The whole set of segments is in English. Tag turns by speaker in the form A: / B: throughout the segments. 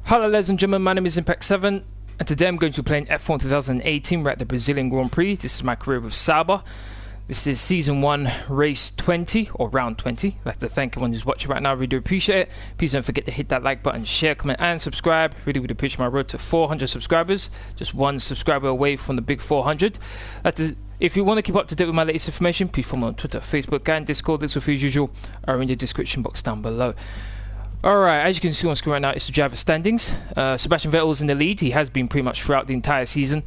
A: Hello ladies and gentlemen, my name is Impact7 and today I'm going to be playing F1 2018. We're at the Brazilian Grand Prix. This is my career with Sauber. This is Season 1, Race 20, or Round 20. I'd like to thank everyone who's watching right now. I really do appreciate it. Please don't forget to hit that like button, share, comment and subscribe. Really would appreciate my road to 400 subscribers. Just one subscriber away from the big 400. If you want to keep up to date with my latest information, please follow me on Twitter, Facebook and Discord. Links will, as usual, are in the description box down below. Alright, as you can see on screen right now, it's the driver standings. Sebastian Vettel's in the lead. He has been pretty much throughout the entire season.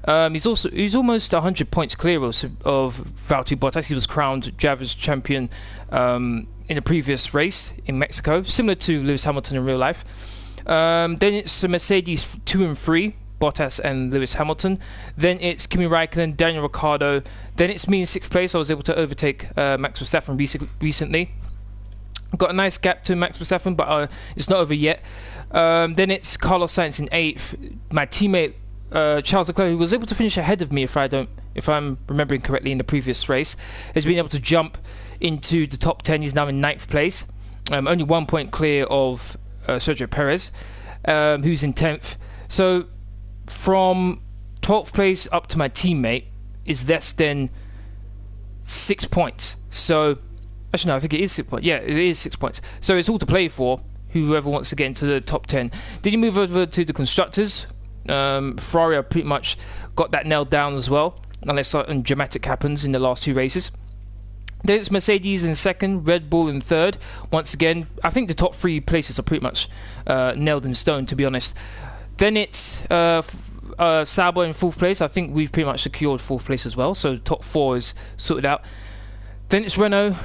A: He's almost 100 points clear of Valtteri Bottas. He was crowned drivers champion in the previous race in Mexico, similar to Lewis Hamilton in real life. Then it's Mercedes 2 and 3, Bottas and Lewis Hamilton. Then it's Kimi Raikkonen, Daniel Ricciardo. Then it's me in 6th place. I was able to overtake Max Verstappen recently. Got a nice gap to Max Verstappen, but it's not over yet. Then it's Carlos Sainz in 8th. My teammate Charles Leclerc, who was able to finish ahead of me, if I'm remembering correctly, in the previous race, has been able to jump into the top 10. He's now in 9th place, only 1 point clear of Sergio Perez, who's in 10th. So from 12th place up to my teammate is less than 6 points. So actually, no, I think it is 6 points. Yeah, it is 6 points. So it's all to play for, whoever wants to get into the top 10. Then you move over to the constructors. Ferrari have pretty much got that nailed down as well, unless something dramatic happens in the last 2 races. Then it's Mercedes in 2nd, Red Bull in 3rd. Once again, I think the top 3 places are pretty much nailed in stone, to be honest. Then it's Sauber in 4th place. I think we've pretty much secured 4th place as well, so top 4 is sorted out. Then it's Renault,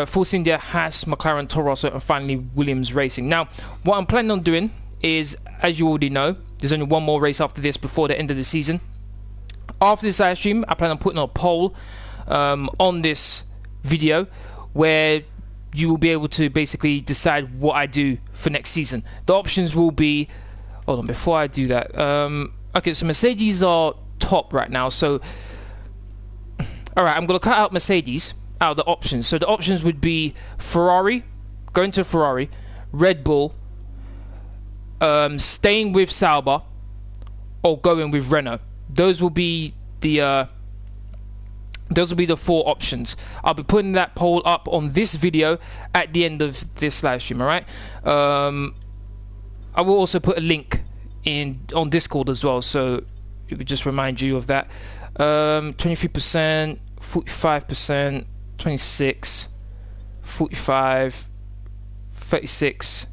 A: Force India, Haas, McLaren, Toro Rosso, and finally Williams Racing. Now, what I'm planning on doing is, as you already know, there's only one more race after this before the end of the season. After this live stream, I plan on putting a poll on this video where you will be able to basically decide what I do for next season. The options will be... Hold on, before I do that... okay, so Mercedes are top right now, so... Alright, I'm going to cut out Mercedes out of the options. So the options would be Ferrari, going to Ferrari, Red Bull, staying with Sauber, or going with Renault. Those will be the 4 options. I'll be putting that poll up on this video at the end of this live stream. All right. I will also put a link on Discord as well, so it would just remind you of that. 23%, 45%, 26, 45, 36.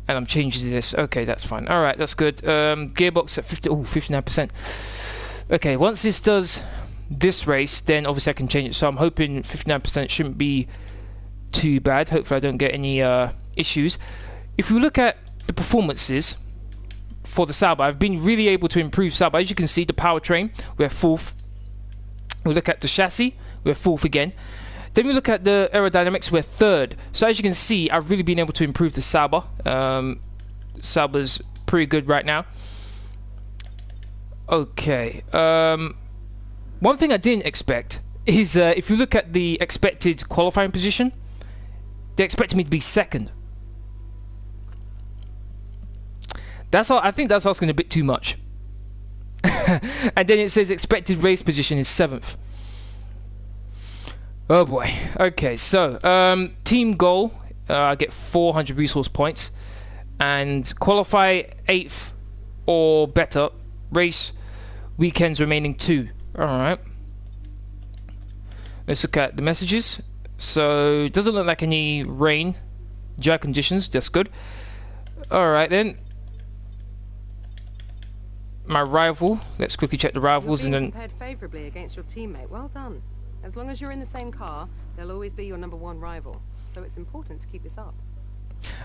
A: And I'm changing this. Okay, that's fine. All right, that's good. Gearbox at 59%. Okay, once this does this race, then obviously I can change it. So I'm hoping 59% shouldn't be too bad. Hopefully I don't get any issues. If we look at the performances for the Sauber, I've been really able to improve Sauber. As you can see, the powertrain, we're 4th. We look at the chassis, we're 4th again. Then we look at the aerodynamics, we're 3rd. So as you can see, I've really been able to improve the Sauber. Sauber's pretty good right now. Okay. One thing I didn't expect is if you look at the expected qualifying position, they expected me to be 2nd. I think that's asking a bit too much. And then it says expected race position is 7th. Oh boy. Okay, so team goal, I get 400 resource points, and qualify 8th or better. Race weekends remaining 2. All right. Let's look at the messages. So it doesn't look like any rain, dry conditions. That's good. All right then. My rival. Let's quickly check the rivals and then.
B: Compared favourably against your teammate. Well done. As long as you're in the same car, they'll always be your #1 rival. So it's important to keep this up.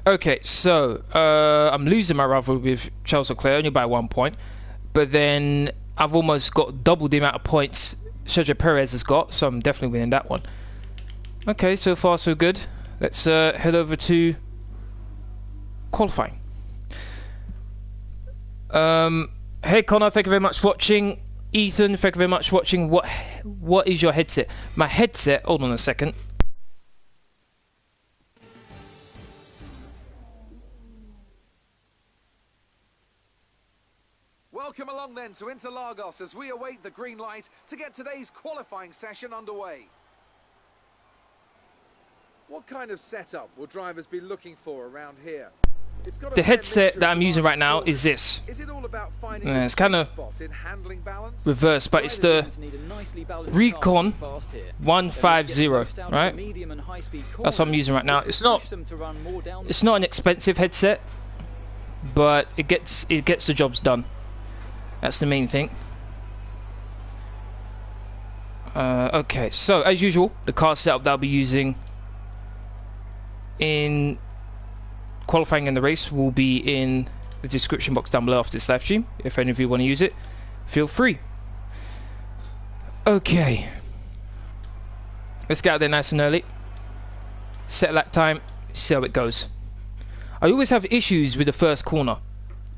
A: Okay, so I'm losing my rival with Charles Leclerc only by 1 point, but then I've almost got double the amount of points Sergio Perez has got, so I'm definitely winning that one. Okay, so far so good. Let's head over to qualifying. Hey Connor, thank you very much for watching. Ethan, thank you very much for watching. What is your headset? My headset, hold on a second.
C: Welcome along then to Interlagos as we await the green light to get today's qualifying session underway. What kind of setup will drivers be looking for around here?
A: The headset that I'm using right now is this.
C: Is it all about finding
A: It's kind of reversed, but it's the Recon 150, right? That's what I'm using right now. It's not an expensive headset, but it gets the jobs done. That's the main thing. Okay, so as usual, the car setup that I'll be using in qualifying in the race will be in the description box down below after this live stream. If any of you want to use it, feel free. Okay, let's get out there nice and early, set lap time, see how it goes. I always have issues with the first corner.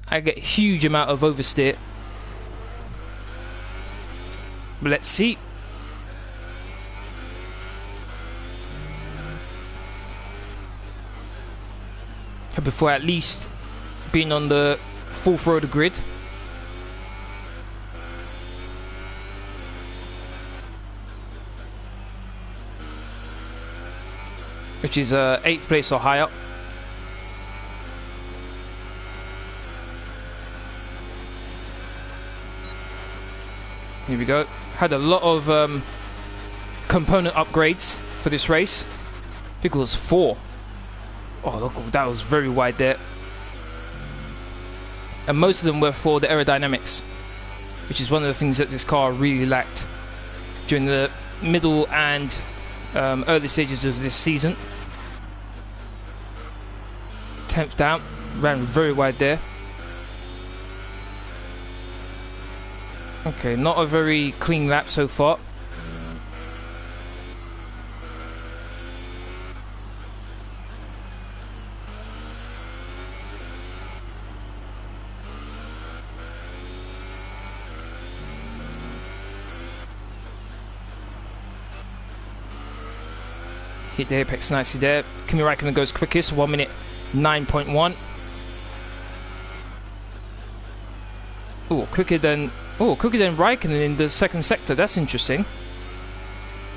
A: I get a huge amount of oversteer. But let's see. Before at least being on the fourth row of the grid. Which is 8th place or higher. Here we go. Had a lot of component upgrades for this race. I think it was 4. Oh, look, that was very wide there. And most of them were for the aerodynamics, which is one of the things that this car really lacked during the middle and early stages of this season. 10th down, ran very wide there. Okay, not a very clean lap so far. Hit the apex nicely there. Kimi Raikkonen goes quickest, 1 minute 9.1. Oh, quicker than Raikkonen in the second sector. That's interesting.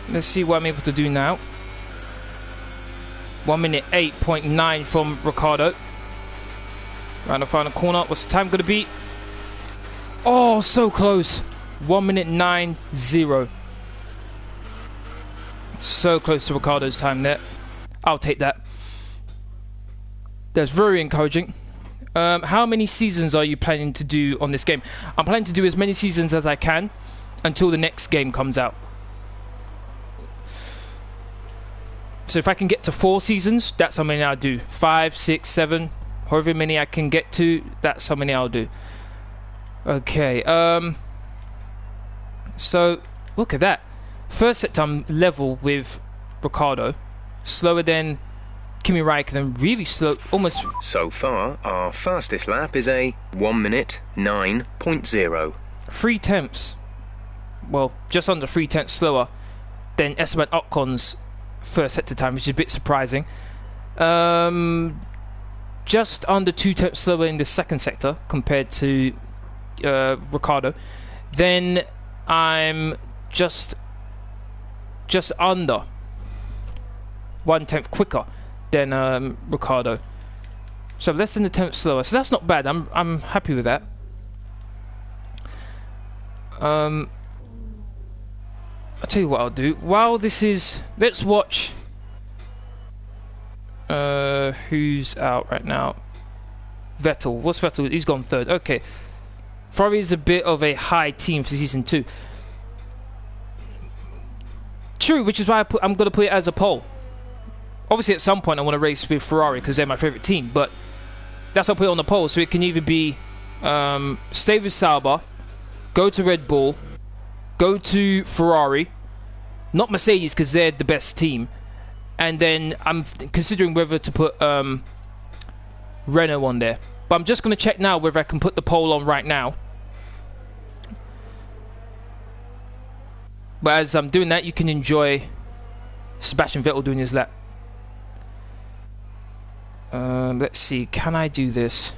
A: Let's see what I'm able to do now. 1 minute 8.9 from Ricciardo. Around the final corner. What's the time going to be? Oh, so close. 1 minute 9.0. So close to Ricciardo's time there. I'll take that. That's very encouraging. How many seasons are you planning to do on this game? I'm planning to do as many seasons as I can until the next game comes out. So if I can get to 4 seasons, that's how many I'll do. 5, 6, 7, however many I can get to, that's how many I'll do. Okay, so look at that. First set time level with Ricciardo, slower than Kimi Raikkonen, really slow, almost.
D: So far, our fastest lap is a 1 minute 9.0.
A: 3 tenths, well, just under 3 tenths slower than Esteban Ocon's first sector time, which is a bit surprising. Just under 2 tenths slower in the second sector compared to Ricciardo. Then I'm just under 1 tenth quicker than Ricciardo, so less than a tenth slower. So that's not bad. I'm happy with that. I'll tell you what I'll do. While this is, let's watch. Who's out right now? Vettel. What's Vettel? He's gone 3rd. Okay. Ferrari is a bit of a high team for season 2. True, which is why I'm going to put it as a poll. Obviously, at some point, I want to race with Ferrari because they're my favourite team. But that's why I put it on the poll. So it can either be stay with Sauber, go to Red Bull, go to Ferrari, not Mercedes because they're the best team. And then I'm considering whether to put Renault on there. But I'm just going to check now whether I can put the poll on right now. But as I'm doing that, you can enjoy Sebastian Vettel doing his lap. Let's see, can I do this?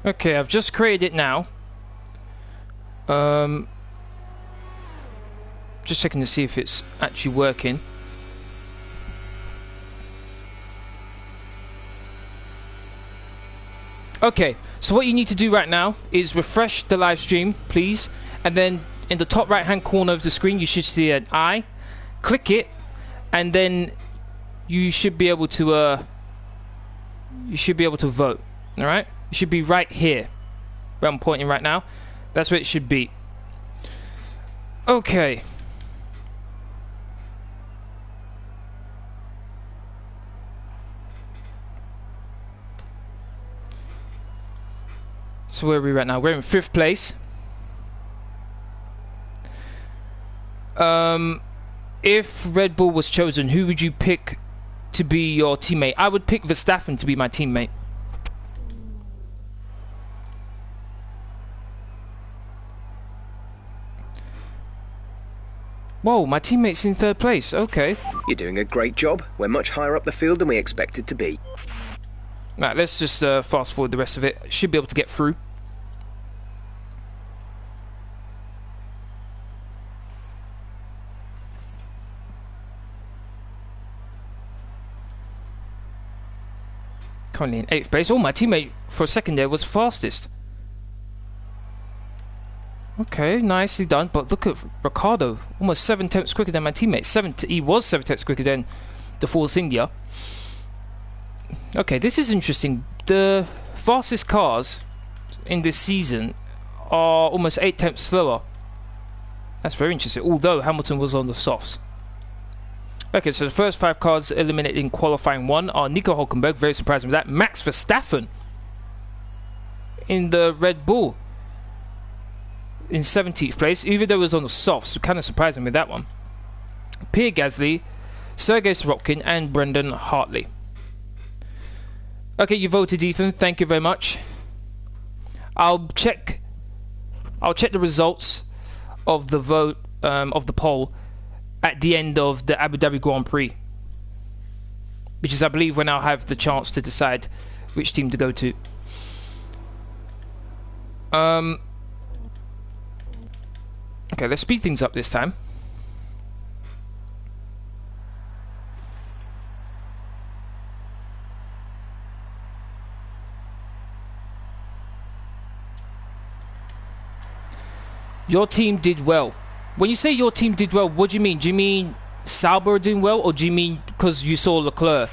A: Okay, I've just created it now. Just checking to see if it's actually working. Okay, so what you need to do right now is refresh the live stream, please, and then in the top right hand corner of the screen you should see an I. Click it, and then you should be able to vote. All right, it should be right here where I'm pointing right now. That's where it should be. Okay. So where are we right now? We're in 5th place. If Red Bull was chosen, who would you pick to be your teammate? I would pick Verstappen to be my teammate. Whoa, my teammate's in 3rd place. Okay.
D: You're doing a great job. We're much higher up the field than we expected to be.
A: Right, let's just fast forward the rest of it. Should be able to get through. Currently in 8th place. Oh, my teammate for a second there was fastest. Okay, nicely done. But look at Ricardo, almost 7 tenths quicker than my teammate. He was 7 tenths quicker than the Force India. Okay, this is interesting. The fastest cars in this season are almost 8 tenths slower. That's very interesting. Although Hamilton was on the softs. Okay, so the first 5 cars eliminated in qualifying 1 are Nico Hulkenberg, very surprising with that. Max Verstappen in the Red Bull in 17th place, even though it was on the softs. Kind of surprising with that one. Pierre Gasly, Sergei Sorokin, and Brendan Hartley. Okay, you voted, Ethan. Thank you very much. I'll check the results of the vote of the poll at the end of the Abu Dhabi Grand Prix, which is, I believe, when I'll have the chance to decide which team to go to. Okay, let's speed things up this time. Your team did well. When you say your team did well, what do you mean? Do you mean Sauber doing well, or do you mean because you saw Leclerc?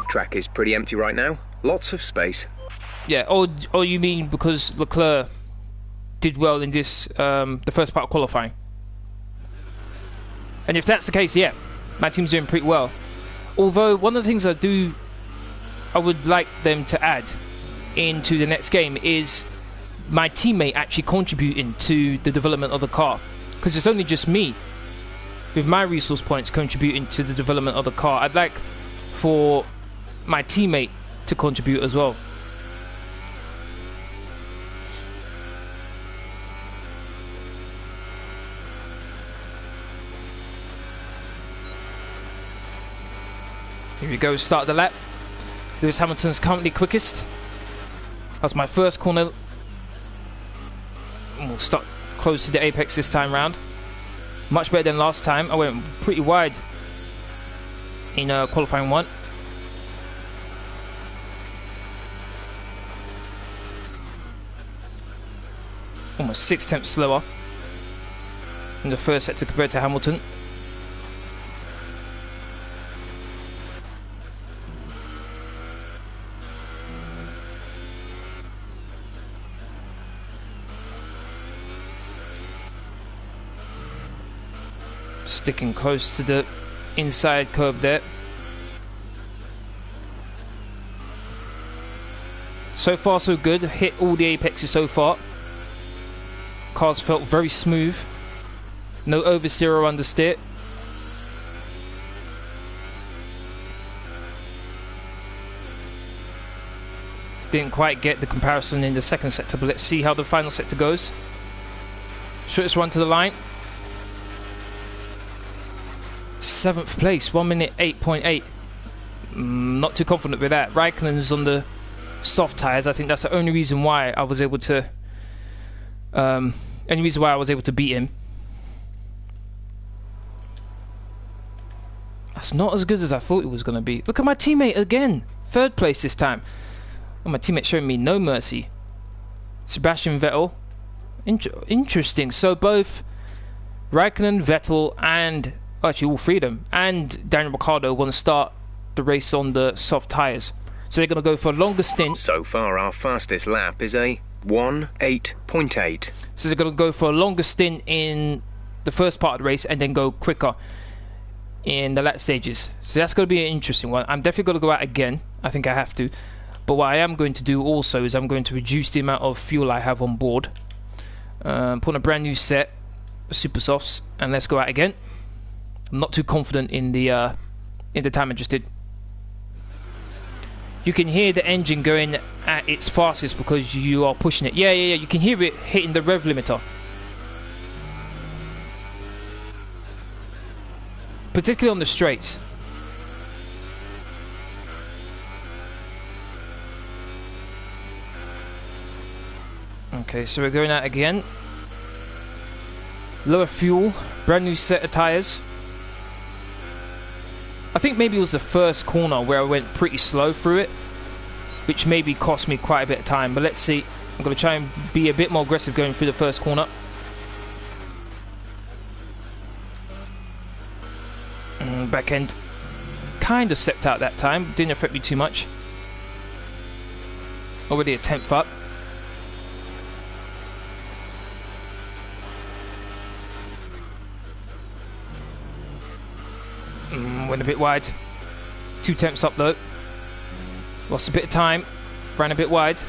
D: Track is pretty empty right now. Lots of space.
A: Yeah, or you mean because Leclerc did well in this the first part of qualifying? And if that's the case, yeah, my team's doing pretty well. Although one of the things I would like them to add into the next game is my teammate actually contributing to the development of the car, because it's only just me with my resource points contributing to the development of the car. I'd like for my teammate to contribute as well. Here we go, start the lap. Lewis Hamilton's currently quickest. That's my first corner. We'll start close to the apex this time round. Much better than last time. I went pretty wide in qualifying 1. Almost 6 tenths slower in the first sector compared to Hamilton. Sticking close to the inside curb there. So far so good. Hit all the apexes so far. Cars felt very smooth. No oversteer or understeer. Didn't quite get the comparison in the second sector, but let's see how the final sector goes. Shortest run to the line. 7th place, 1 minute 8.8. Not too confident with that. Raikkonen's on the soft tyres. I think that's the only reason why I was able to beat him. That's not as good as I thought it was going to be. Look at my teammate again. 3rd place this time. Oh, my teammate showing me no mercy. Sebastian Vettel. Interesting. So both Raikkonen, Vettel, and actually all 3 of them, and Daniel Ricciardo want to start the race on the soft tyres. So they're going to go for a longer stint.
D: So far, our fastest lap is a 1:08.8.
A: So they're going to go for a longer stint in the first part of the race and then go quicker in the latter stages. So that's going to be an interesting one. I'm definitely going to go out again. I think I have to. But what I am going to do also is I'm going to reduce the amount of fuel I have on board. Put on a brand new set of super softs, and let's go out again. I'm not too confident in the time I just did. You can hear the engine going at its fastest because you are pushing it. Yeah. You can hear it hitting the rev limiter. Particularly on the straights. Okay, so we're going out again. Lower fuel, brand new set of tyres. I think maybe it was the first corner where I went pretty slow through it, which maybe cost me quite a bit of time, but let's see. I'm going to try and be a bit more aggressive going through the first corner. Back end kind of stepped out that time, didn't affect me too much. Already a 10th up. Went a bit wide. 2 temps up though. Lost a bit of time. Ran a bit wide.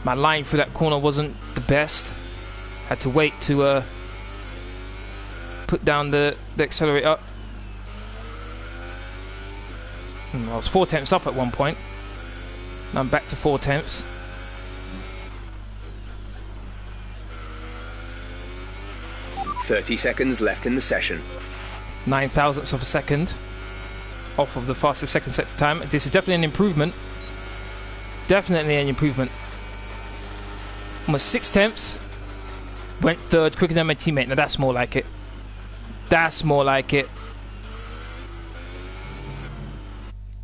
A: My line for that corner wasn't the best. Had to wait to put down the accelerator. I was 4 temps up at one point. Now I'm back to 4 temps.
D: .30 left in the session.
A: 9 thousandths of a second off of the fastest second sector time. This is definitely an improvement. Definitely an improvement. Almost 6 temps. Went 3rd, quicker than my teammate. Now that's more like it. That's more like it.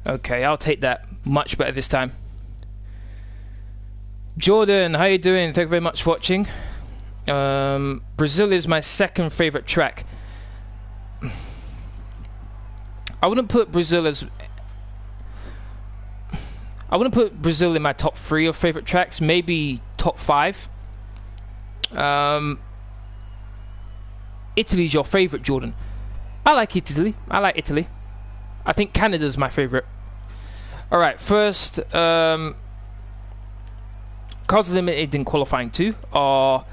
A: Okay, I'll take that. Much better this time. Jordan, how you doing? Thank you very much for watching. Brazil is my 2nd favorite track. I wouldn't put Brazil in my top 3 of favorite tracks. Maybe top 5. Italy's your favorite, Jordan. I like Italy. I think Canada's my favorite. All right, first cars eliminated in qualifying 2 are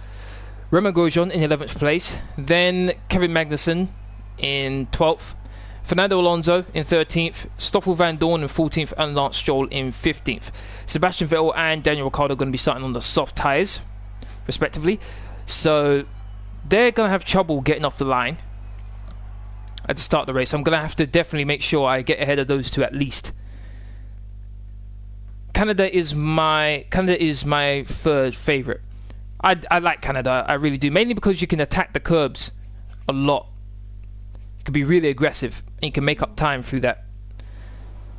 A: Romeo Grosjean in 11th place, then Kevin Magnussen in 12th, Fernando Alonso in 13th, Stoffel Van Dorn in 14th, and Lance Stroll in 15th. Sebastian Vettel and Daniel Ricciardo are going to be starting on the soft tyres, respectively. So they're going to have trouble getting off the line at the start of the race. I'm going to have to definitely make sure I get ahead of those 2 at least. Canada is my 3rd favourite. I like Canada, I really do. Mainly because you can attack the curbs a lot. You can be really aggressive, and you can make up time through that.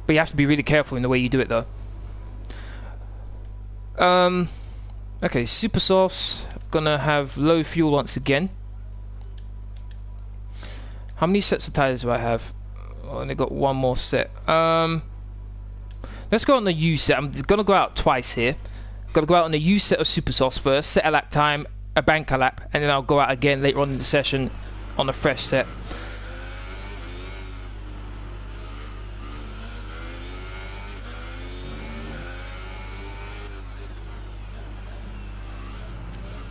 A: But you have to be really careful in the way you do it, though. Okay, super softs. Gonna have low fuel once again. How many sets of tyres do I have? Oh, only got 1 more set. Let's go on the U set. I'm gonna go out twice here. Gotta go out on the U set of super softs first, set a lap time, a banker lap, and then I'll go out again later on in the session on a fresh set.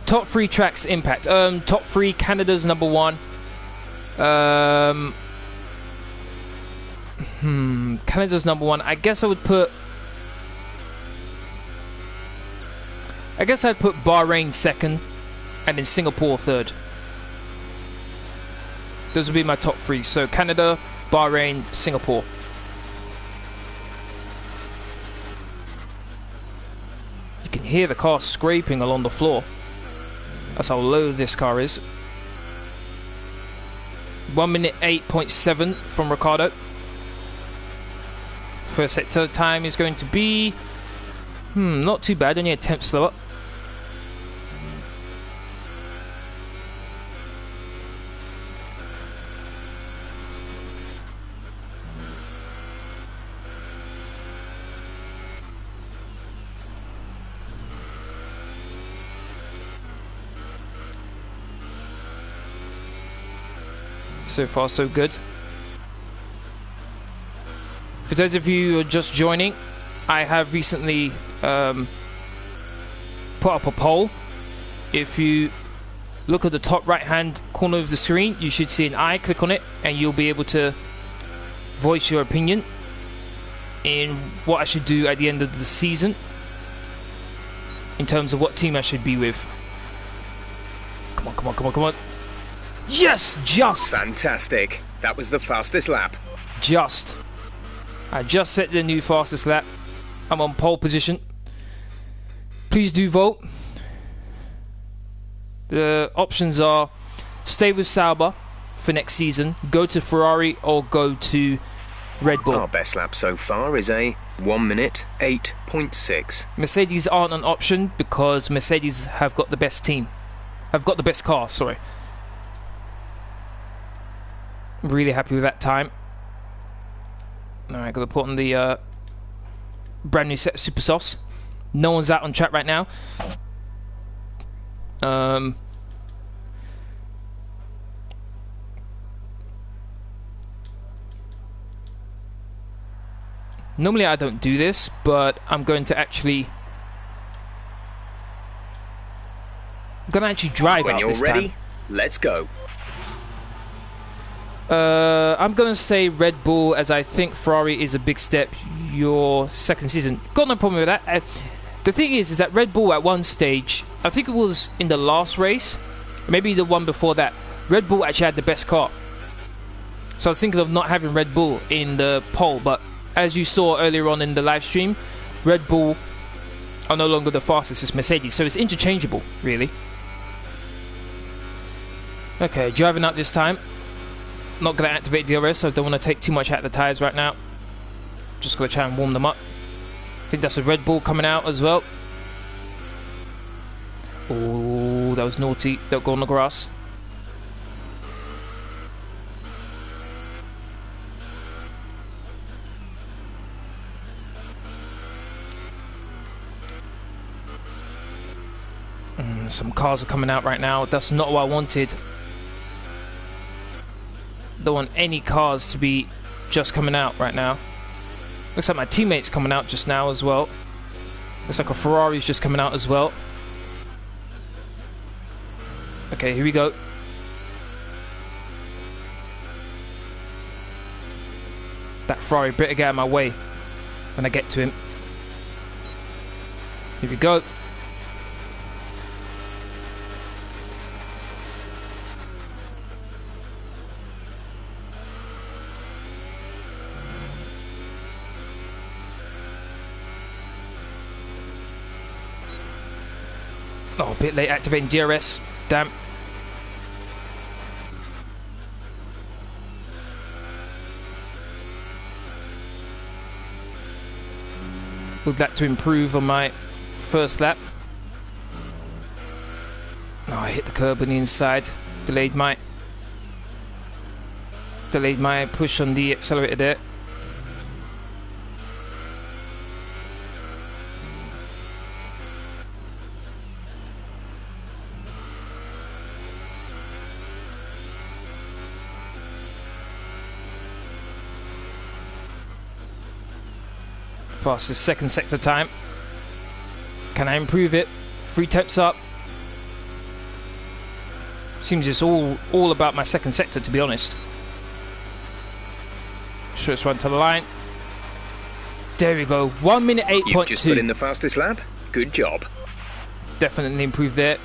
A: Top 3 tracks impact. Top 3, Canada's number 1. Canada's number 1. I guess I'd put Bahrain 2nd, and then Singapore 3rd. Those would be my top 3. So Canada, Bahrain, Singapore. You can hear the car scraping along the floor. That's how low this car is. 1 minute 8.7 from Ricardo. First sector time is going to be not too bad, only a tenth slower. So far, so good. For those of you who are just joining, I have recently put up a poll. If you look at the top right hand corner of the screen, you should see an eye. Click on it and you'll be able to voice your opinion in what I should do at the end of the season in terms of what team I should be with. Come on, come on, come on, come on. Yes, just.
D: Fantastic. That was the fastest lap.
A: Just. I just set the new fastest lap. I'm on pole position. Please do vote. The options are stay with Sauber for next season, go to Ferrari, or go to Red Bull.
D: Our best lap so far is a 1 minute 8.6.
A: Mercedes aren't an option because Mercedes have got the best team. Have got the best car, sorry. Really happy with that time. Alright, gotta put on the brand new set of super softs. No one's out on track right now. Normally I don't do this, but I'm going to actually drive
D: when
A: out
D: you're
A: this
D: ready,
A: time.
D: Let's go.
A: I'm gonna say Red Bull, as I think Ferrari is a big step your second season. Got no problem with that. The thing is that Red Bull at one stage, I think it was in the last race, maybe the one before that, Red Bull actually had the best car. So I was thinking of not having Red Bull in the poll, but as you saw earlier on in the live stream, Red Bull are no longer the fastest, it's Mercedes, so it's interchangeable, really. Okay, driving out this time. Not going to activate DRS, so I don't want to take too much out of the tyres right now. Just going to try and warm them up. I think that's a Red Bull coming out as well. Oh, that was naughty. Don't go on the grass. Some cars are coming out right now. That's not what I wanted. Don't want any cars to be just coming out right now. Looks like my teammate's coming out just now as well. Looks like a Ferrari's just coming out as well. Okay, here we go. That Ferrari better get out of my way when I get to him. Here we go. Oh, a bit late activating DRS. Damn. Would like to improve on my first lap. Oh, I hit the curb on the inside. Delayed my push on the accelerator there. Fastest second sector time. Can I improve it? 3 tenths up. Seems it's all about my second sector, to be honest. Shortest run to the line. There we go. 1 minute 8.2.
D: You've just put in the fastest lap. Good job.
A: Definitely improved there.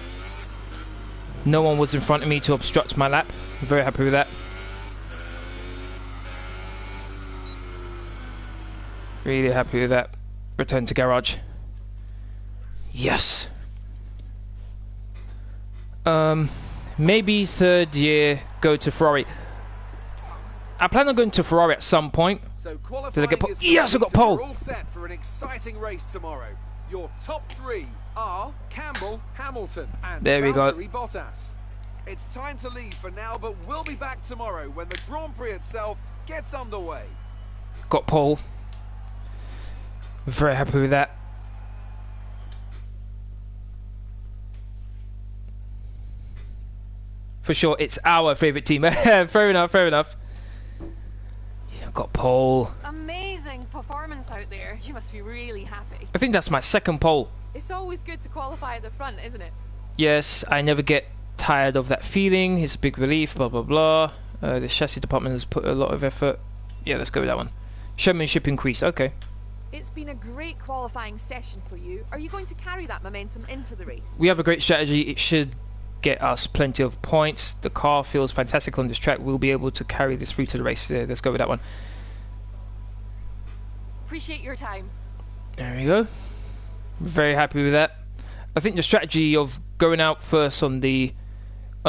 A: No one was in front of me to obstruct my lap. Very happy with that. Really happy with that. Return to garage. Yes. Maybe third year go to Ferrari. I plan on going to Ferrari at some point.
C: So
A: Did I get pole?
C: is
A: Yes, I got pole.
C: We're all set for an exciting race tomorrow. Your top three are Campbell, Hamilton, and
A: there we go.
C: Bottas. It's time to leave for now, but we'll be back tomorrow when the Grand Prix itself gets underway.
A: Got pole. Very happy with that. For sure, it's our favourite team. Fair enough, fair enough. Yeah, got pole.
E: Amazing performance out there. You must be really happy.
A: I think that's my second pole.
E: It's always good to qualify at the front, isn't it?
A: Yes, I never get tired of that feeling. It's a big relief, blah, blah, blah. The chassis department has put a lot of effort. Yeah, let's go with that one. Showmanship increase, okay.
E: It's been a great qualifying session for you. Are you going to carry that momentum into the race?
A: We have a great strategy. It should get us plenty of points. The car feels fantastic on this track. We'll be able to carry this through to the race. Yeah, let's go with that one.
E: Appreciate your time.
A: There we go. Very happy with that. I think the strategy of going out first on a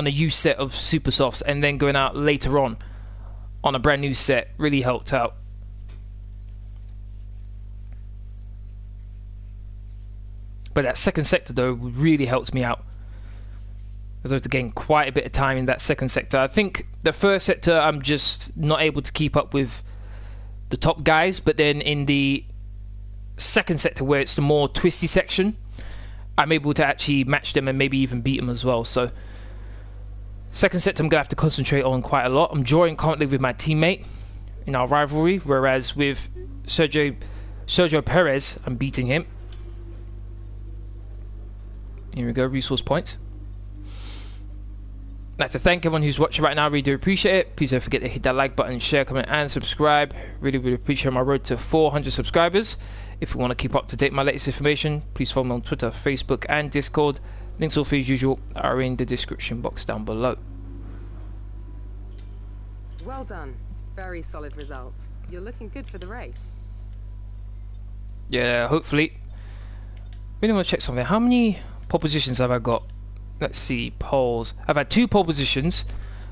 A: used set of super softs and then going out later on a brand new set really helped out. But that second sector though really helped me out. I was to gain quite a bit of time in that second sector. I think the first sector I'm just not able to keep up with the top guys, but then in the second sector where it's the more twisty section, I'm able to actually match them and maybe even beat them as well. So second sector I'm going to have to concentrate on quite a lot. I'm drawing currently with my teammate in our rivalry, whereas with Sergio Perez, I'm beating him. Here we go, resource points. I'd like to thank everyone who's watching right now. Really do appreciate it. Please don't forget to hit that like button, share, comment and subscribe. Really, really appreciate my road to 400 subscribers. If you want to keep up to date with my latest information, please follow me on Twitter, Facebook and Discord. Links all as usual are in the description box down below.
B: Well done. Very solid results. You're looking good for the race.
A: Yeah, hopefully. Really want to check something. How many pole positions have I got? Let's see, poles. I've had 2 pole positions,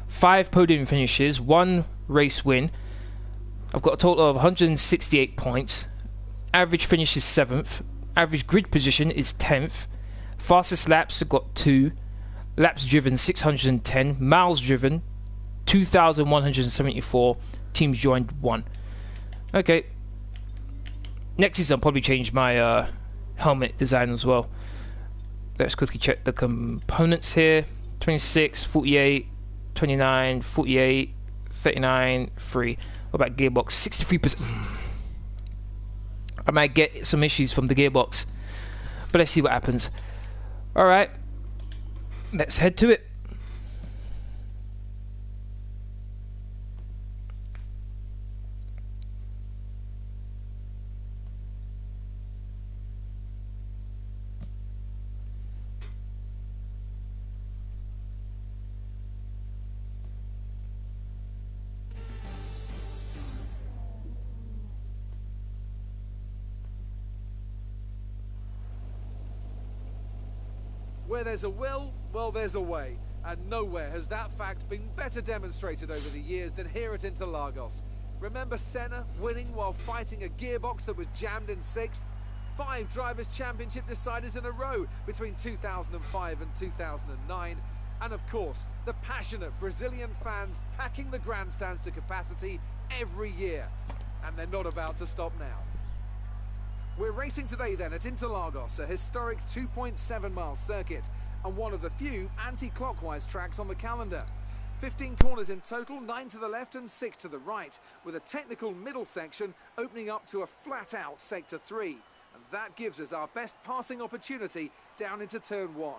A: 5 podium finishes, 1 race win. I've got a total of 168 points. Average finish is 7th. Average grid position is 10th. Fastest laps, I've got 2. Laps driven 610. Miles driven 2,174. Teams joined 1. Okay. Next season I'll probably change my helmet design as well. Let's quickly check the components here. 26, 48, 29, 48, 39, 3. What about gearbox? 63%. I might get some issues from the gearbox, but let's see what happens. Alright, let's head to it.
C: Where there's a will, well, there's a way. And nowhere has that fact been better demonstrated over the years than here at Interlagos. Remember Senna winning while fighting a gearbox that was jammed in 6th? 5 Drivers' Championship deciders in a row between 2005 and 2009. And of course, the passionate Brazilian fans packing the grandstands to capacity every year. And they're not about to stop now. We're racing today then at Interlagos, a historic 2.7-mile circuit and one of the few anti-clockwise tracks on the calendar. 15 corners in total, 9 to the left and 6 to the right, with a technical middle section opening up to a flat-out Sector 3. And that gives us our best passing opportunity down into Turn 1.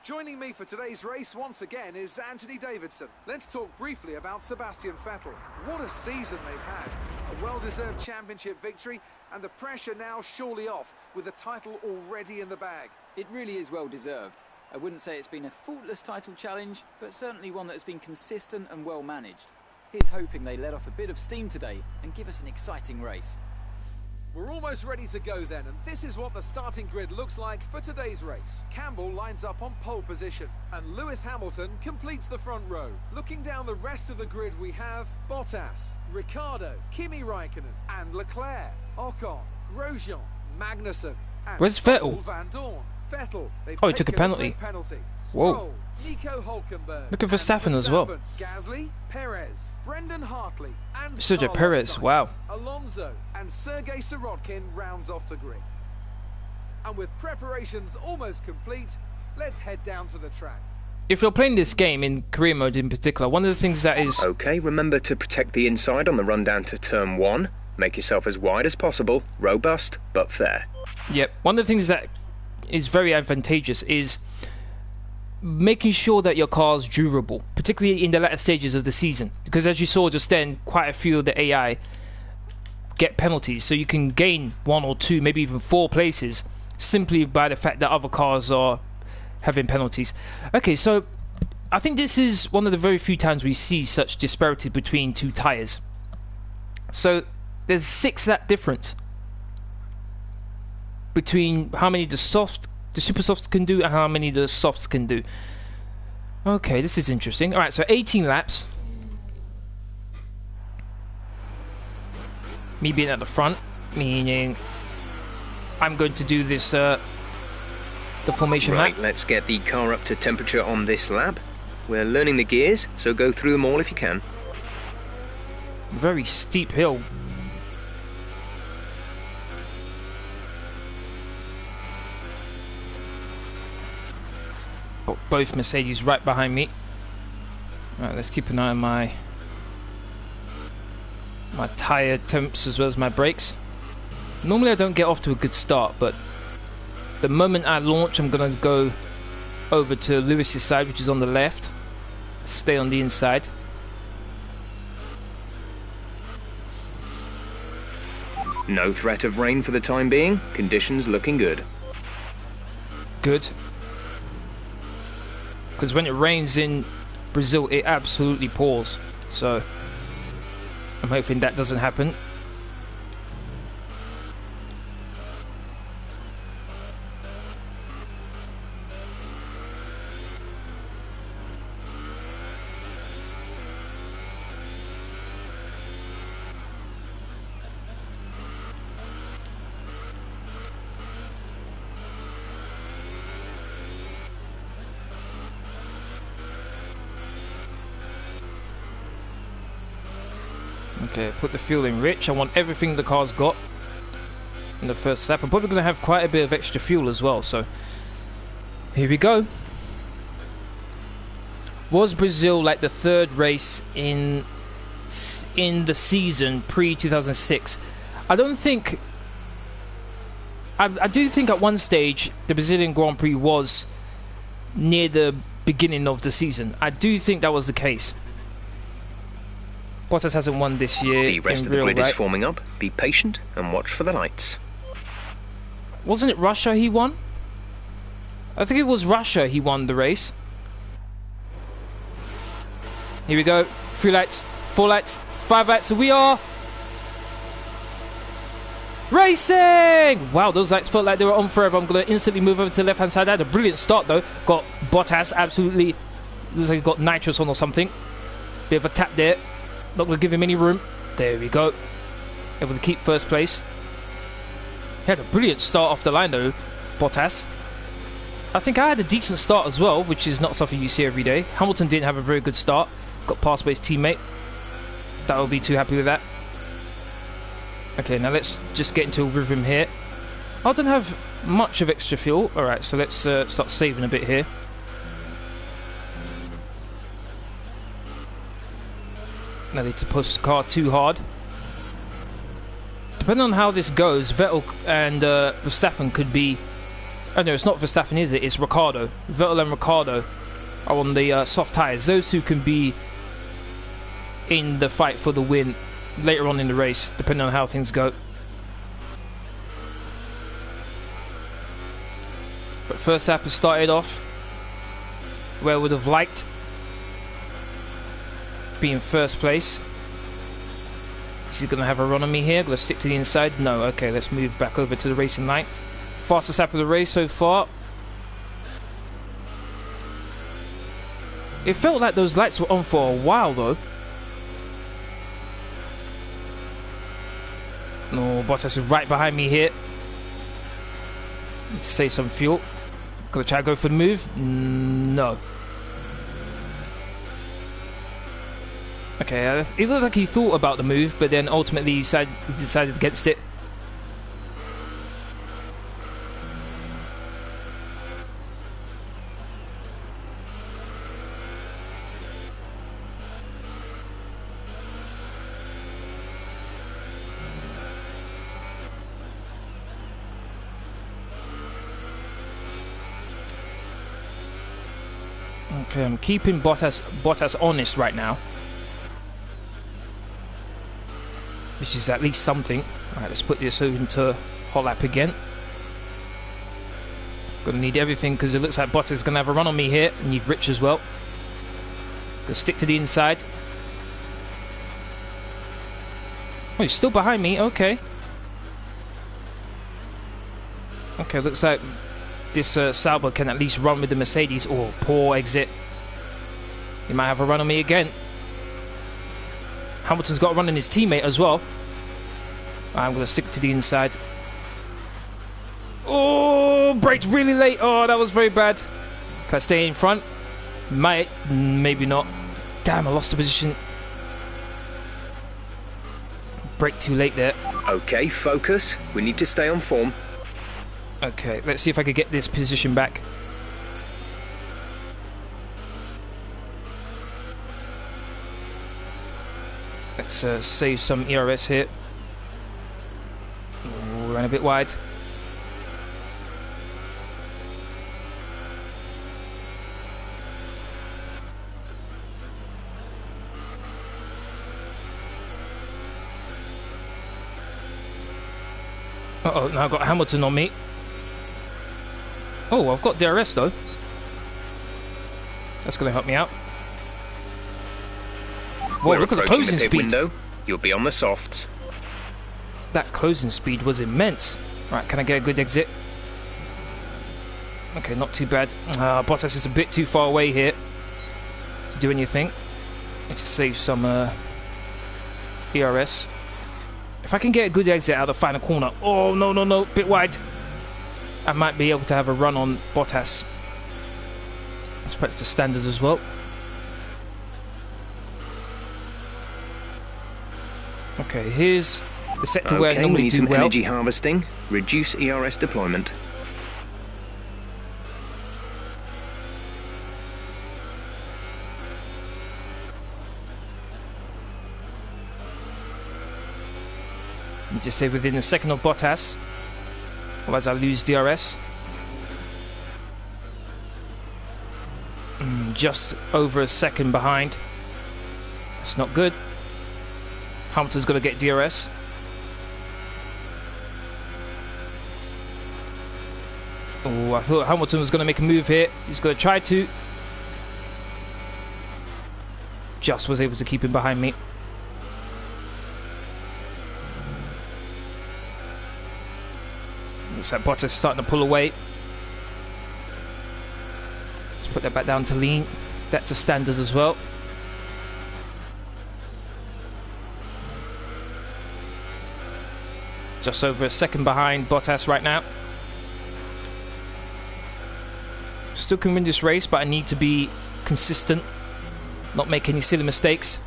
C: Joining me for today's race once again is Anthony Davidson. Let's talk briefly about Sebastian Vettel. What a season they've had. A well-deserved championship victory and the pressure now surely off with the title already in the bag.
F: It really is well-deserved. I wouldn't say it's been a faultless title challenge, but certainly one that has been consistent and well managed. Here's hoping they let off a bit of steam today and give us an exciting race.
C: We're almost ready to go then, and this is what the starting grid looks like for today's race. Campbell lines up on pole position, and Lewis Hamilton completes the front row. Looking down the rest of the grid, we have Bottas, Ricciardo, Kimi Raikkonen, and Leclerc, Ocon, Grosjean, Magnussen, and
A: Where's Vettel?
C: Van Dorn. Vettel, they've
A: Oh, he took a
C: taken
A: penalty.
C: penalty.
A: Whoa.
C: Stroll, Nico Hülkenberg,
A: Look at
C: and
A: Verstappen as well.
C: Gasly, Perez, Brendan Hartley, and
A: Sergio
C: Carlos
A: Perez,
C: Sainz.
A: wow.
C: Alonso and Sergei Sirotkin rounds off the grid. And with preparations almost complete, let's head down to the track.
A: If you're playing this game in career mode in particular, one of the things that is...
D: Okay, remember to protect the inside on the run down to turn 1. Make yourself as wide as possible, robust but fair.
A: Yep, one of the things that is very advantageous is making sure that your car is durable, particularly in the latter stages of the season. Because as you saw just then, quite a few of the AI get penalties, so you can gain 1 or 2, maybe even 4 places simply by the fact that other cars are having penalties. Okay, so I think this is one of the very few times we see such disparity between two tyres. So there's 6 lap difference between how many the super softs can do and how many the softs can do. Okay, this is interesting. Alright, so 18 laps. Me being at the front, meaning I'm going to do this the formation
D: Right,
A: lap.
D: let's get the car up to temperature on this lap. We're learning the gears, so go through them all if you can.
A: Very steep hill. Got both Mercedes right behind me. Alright, let's keep an eye on my tyre temps as well as my brakes. Normally I don't get off to a good start, but the moment I launch I'm going to go over to Lewis's side, which is on the left. Stay on the inside.
D: No threat of rain for the time being. Conditions looking good.
A: Good. Because when it rains in Brazil, it absolutely pours. So I'm hoping that doesn't happen. Okay, put the fuel in rich. I want everything the car's got in the first lap. I'm probably going to have quite a bit of extra fuel as well, so here we go. Was Brazil like the third race in the season pre-2006? I don't think... I do think at one stage the Brazilian Grand Prix was near the beginning of the season. I do think that was the case. Bottas hasn't won this year.
D: The rest
A: in
D: of the
A: real,
D: grid
A: right?
D: is forming up. Be patient and watch for the lights.
A: Wasn't it Russia he won? I think it was Russia he won the race. Here we go. 3 lights, 4 lights, 5 lights. So we are racing! Wow, those lights felt like they were on forever. I'm going to instantly move over to the left-hand side. I had a brilliant start, though. Got Bottas absolutely... Looks like he got nitrous on or something. Bit of a tap there. Not going to give him any room. There we go. Able to keep first place. He had a brilliant start off the line, though, Bottas. I think I had a decent start as well, which is not something you see every day. Hamilton didn't have a very good start. Got passed by his teammate. That will be too happy with that. Okay, now let's just get into a rhythm here. I don't have much of extra fuel. Alright, so let's start saving a bit here. Now they need to push the car too hard. Depending on how this goes, Vettel and Verstappen could be... Oh no, it's not Verstappen, is it? It's Ricciardo. Vettel and Ricciardo are on the soft tyres. Those two can be in the fight for the win later on in the race, depending on how things go. But first lap has started off where I would have liked being first place. Is he going to have a run on me here? Going to stick to the inside? No. Okay, let's move back over to the racing line. Fastest lap of the race so far. It felt like those lights were on for a while though. No, Bottas is right behind me here. Need to save some fuel. Gonna try to go for the move? No. Okay, it looked like he thought about the move, but then ultimately he decided against it. Okay, I'm keeping Bottas honest right now, which is at least something. Alright, let's put this into hot lap again. Gonna need everything because it looks like Bottas is gonna have a run on me here. I need Rich as well. Gonna stick to the inside. Oh, he's still behind me. Okay. Okay, looks like this Sauber can at least run with the Mercedes. Oh, poor exit. He might have a run on me again. Hamilton's got a run on his teammate as well. I'm going to stick to the inside. Oh, braked really late. Oh, that was very bad. Can I stay in front? Might. Maybe not. Damn, I lost the position. Brake too late there.
D: Okay, focus. We need to stay on form.
A: Okay, let's see if I could get this position back. Let's save some ERS here. Oh, ran a bit wide. Uh-oh, now I've got Hamilton on me. Oh, I've got DRS though. That's going to help me out. Whoa, look at the closing speed.
D: Window. You'll be on the softs.
A: That closing speed was immense. Right, can I get a good exit? Okay, not too bad. Bottas is a bit too far away here to do anything. Need to save some ERS. If I can get a good exit out of the final corner. Oh, no, no, no. Bit wide. I might be able to have a run on Bottas. Let's practice the standards as well. Okay, here's the sector where I normally
D: need
A: do
D: some
A: well.
D: energy harvesting. Reduce ERS deployment.
A: Need to stay within a second of Bottas, otherwise I lose DRS. Just over a second behind. That's not good. Hamilton's got to get DRS. Oh, I thought Hamilton was going to make a move here. He's going to try to. Just was able to keep him behind me. Looks like Bottas is starting to pull away. Let's put that back down to lean. That's a standard as well. Just over a second behind Bottas right now. Still can win this race, but I need to be consistent, not make any silly mistakes.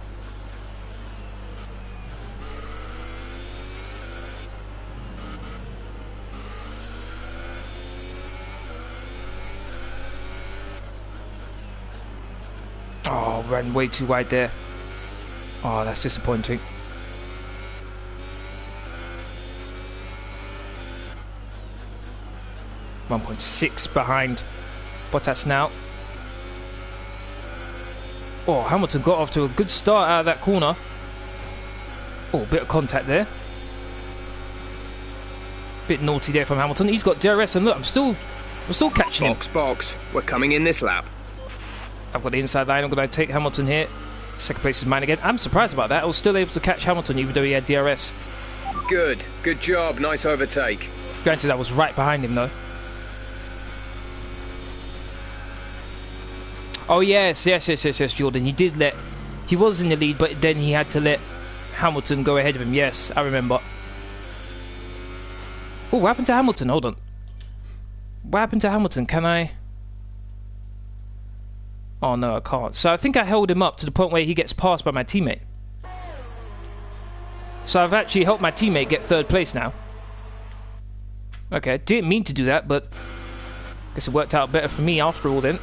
A: Oh, ran way too wide there. Oh, that's disappointing. .6 behind Bottas now. Oh, Hamilton got off to a good start out of that corner. Oh, bit of contact there. Bit naughty there from Hamilton. He's got DRS, and look, I'm still catching him.
D: Box. We're coming in this lap.
A: I've got the inside line. I'm going to take Hamilton here. Second place is mine again. I'm surprised about that. I was still able to catch Hamilton even though he had DRS.
D: Good job, nice overtake.
A: Granted, I was right behind him though. Oh yes, Jordan. He was in the lead, but then he had to let Hamilton go ahead of him. Yes, I remember. Oh, what happened to Hamilton? Hold on. What happened to Hamilton? Can I... Oh no, I can't. So I think I held him up to the point where he gets passed by my teammate. So I've actually helped my teammate get third place now. Okay, didn't mean to do that, but guess it worked out better for me after all then.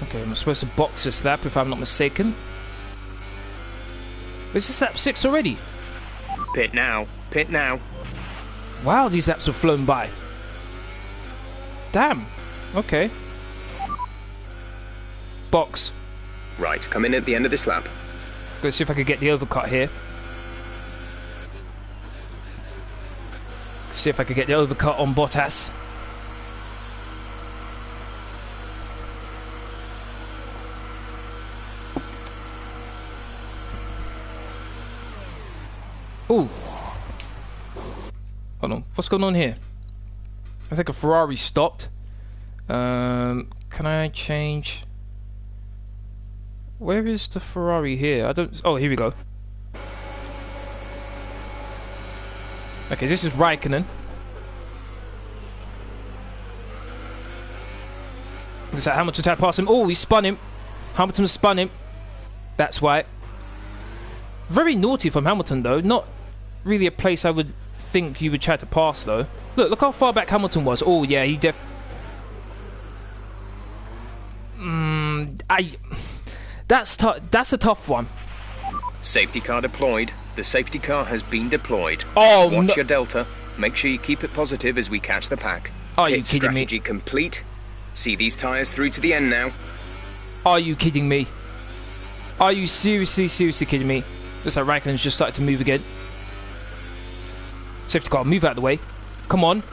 A: Okay, I'm supposed to box this lap if I'm not mistaken. Is this lap 6 already?
D: Pit now.
A: Wow, these laps have flown by. Damn. Okay. Box.
D: Right, come in at the end of this lap.
A: Go see if I could get the overcut here. See if I could get the overcut on Bottas. Ooh. Hold on. What's going on here? I think a Ferrari stopped. Can I change? Where is the Ferrari here? I don't... Oh, here we go. Okay, this is Raikkonen. Looks like Hamilton tried past him. Oh, he spun him. Hamilton spun him. That's why. Very naughty from Hamilton, though. Not really a place I would think you would try to pass, though. Look how far back Hamilton was. Oh, yeah, he That's a tough one.
D: Safety car deployed. The safety car has been deployed.
A: Oh,
D: Watch your delta. Make sure you keep it positive as we catch the pack.
A: Are you kidding me?
D: Strategy complete. See these tyres through to the end now.
A: Are you kidding me? Are you seriously kidding me? Looks like Raikkonen's just started to move again. Safety car, move out of the way. Come on.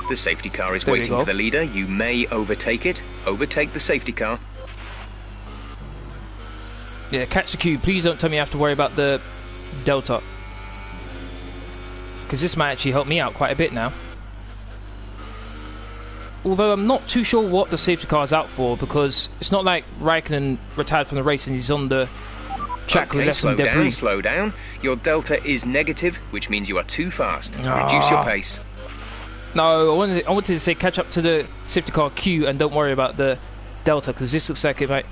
D: The safety car is
A: There we
D: waiting
A: go.
D: for the leader. You may overtake it. Overtake the safety car.
A: Yeah, catch the cue. Please don't tell me I have to worry about the delta. Because this might actually help me out quite a bit now. Although I'm not too sure what the safety car is out for, because it's not like Raikkonen retired from the race and he's on the track with less than debris.
D: Slow down. Your delta is negative, which means you are too fast. Reduce your pace.
A: No, I wanted to say catch up to the safety car queue and don't worry about the delta, because this looks like it might...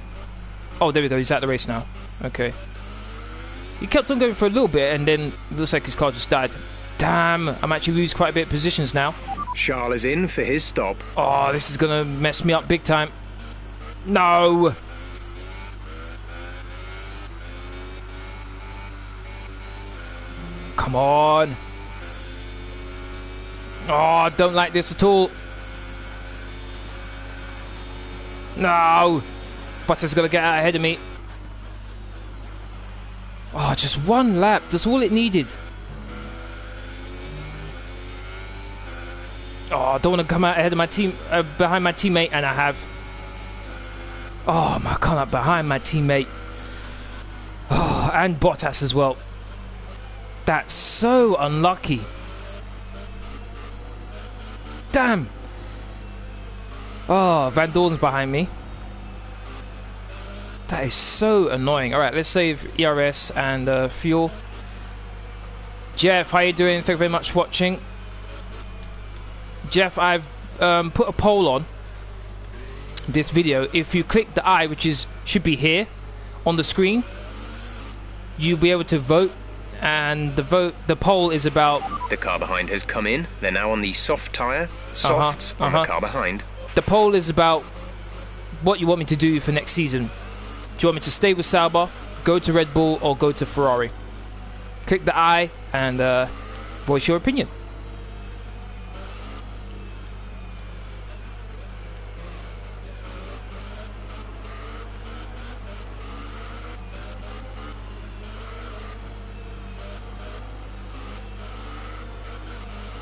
A: Oh, there we go, he's out the race now. Okay. He kept on going for a little bit and then it looks like his car just died. Damn, I'm actually losing quite a bit of positions now.
D: Charles is in for his stop.
A: Oh, this is gonna mess me up big time. No! Come on! Oh, I don't like this at all. No! Bottas is gonna get out ahead of me. Oh, just one lap. That's all it needed. Oh, I don't want to come out ahead of my team, behind my teammate, and I have. Oh, I come up behind my teammate. Oh, and Bottas as well. That's so unlucky. Damn. Oh, Van Dorn's behind me. That is so annoying. Alright, let's save ERS and fuel. Jeff, how you doing? Thank you very much for watching. Jeff, I've put a poll on this video. If you click the I, which should be here on the screen, you'll be able to vote. And the poll is about...
D: The car behind has come in. They're now on the soft tyre. Softs on the car behind.
A: The poll is about what you want me to do for next season. Do you want me to stay with Sauber, go to Red Bull, or go to Ferrari? Click the I and voice your opinion.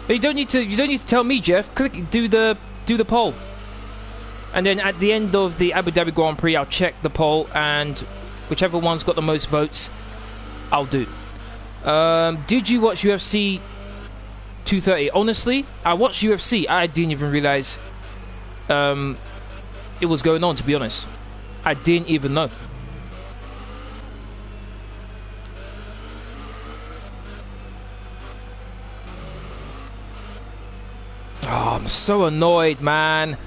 A: But you don't need to tell me, Jeff. Do the poll. And then at the end of the Abu Dhabi Grand Prix, I'll check the poll, and whichever one's got the most votes, I'll do. Did you watch UFC 230? Honestly, I watched UFC. I didn't even realize it was going on, to be honest. I didn't even know. Oh, I'm so annoyed, man.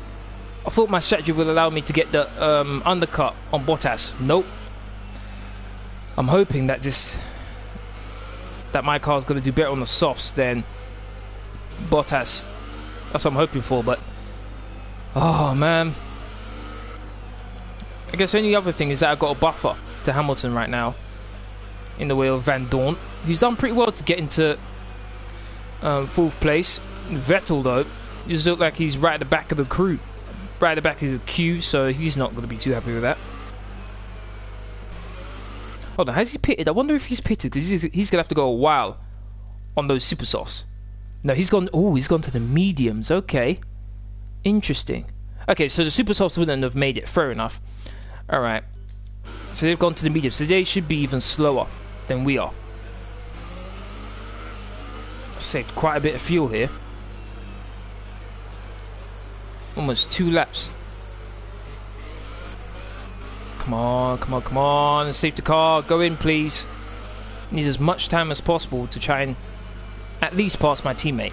A: I thought my strategy would allow me to get the undercut on Bottas. Nope. I'm hoping that my car's going to do better on the softs than Bottas. That's what I'm hoping for, but oh man. I guess the only other thing is that I've got a buffer to Hamilton right now in the way of Van Dorn. He's done pretty well to get into 4th place. Vettel though, he just look like he's right at the back of the crew, right at the back of the queue, so he's not going to be too happy with that. Hold on, has he pitted? I wonder if he's pitted, because he's going to have to go a while on those super softs. No, he's gone. Oh, he's gone to the mediums. Okay, interesting. Okay, so the super softs wouldn't have made it. Fair enough. All right, so they've gone to the mediums, so they should be even slower than we are. Saved quite a bit of fuel here. Almost 2 laps. Come on, come on, come on. Safety car, go in, please. Need as much time as possible to try and at least pass my teammate.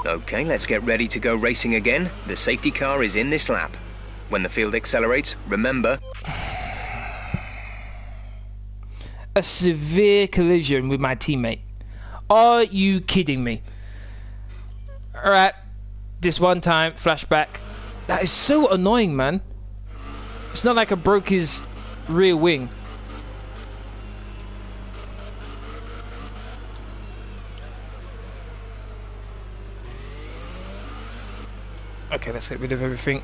D: Okay, let's get ready to go racing again. The safety car is in this lap. When the field accelerates, remember...
A: A severe collision with my teammate. Are you kidding me? Alright, this one time, flashback. That is so annoying, man. It's not like I broke his rear wing. Okay, let's get rid of everything.